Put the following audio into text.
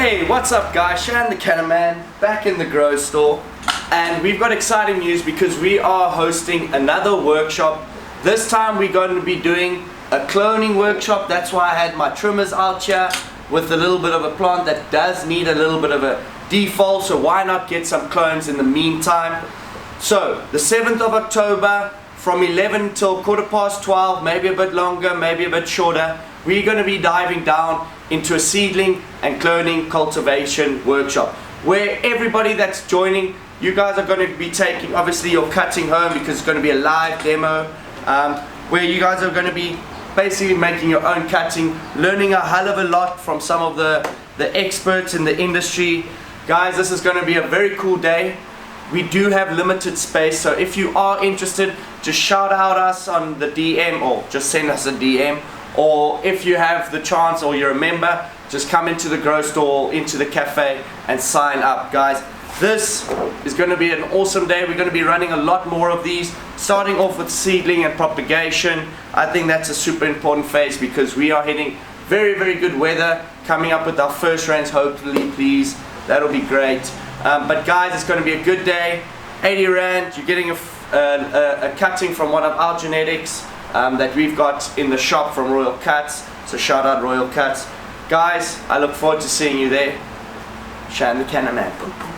Hey, what's up guys? Shan the Cannaman back in the Grow Store, and we've got exciting news because we are hosting another workshop. This time we're going to be doing a cloning workshop. That's why I had my trimmers out here with a little bit of a plant that does need a little bit of a default, so why not get some clones in the meantime. So the 7th of October from 11 till 12:15, maybe a bit longer, maybe a bit shorter, we're going to be diving down into a seedling and cloning cultivation workshop where everybody that's joining, you guys are going to be taking obviously your cutting home because it's going to be a live demo where you guys are going to be basically making your own cutting, learning a hell of a lot from some of the experts in the industry. Guys, this is going to be a very cool day. We do have limited space, so if you are interested, just shout out us on the DM or just send us a DM. Or if you have the chance or you're a member, just come into the Grow Store, into the cafe and sign up. Guys, this is going to be an awesome day. We're going to be running a lot more of these, starting off with seedling and propagation. I think that's a super important phase because we are hitting very, very good weather, coming up with our first rains, hopefully, please. That'll be great. But guys, it's going to be a good day. 80 Rand, you're getting a cutting from one of our genetics that we've got in the shop from Royal Cuts. So shout out Royal Cuts. Guys, I look forward to seeing you there. Shan the Cannaman.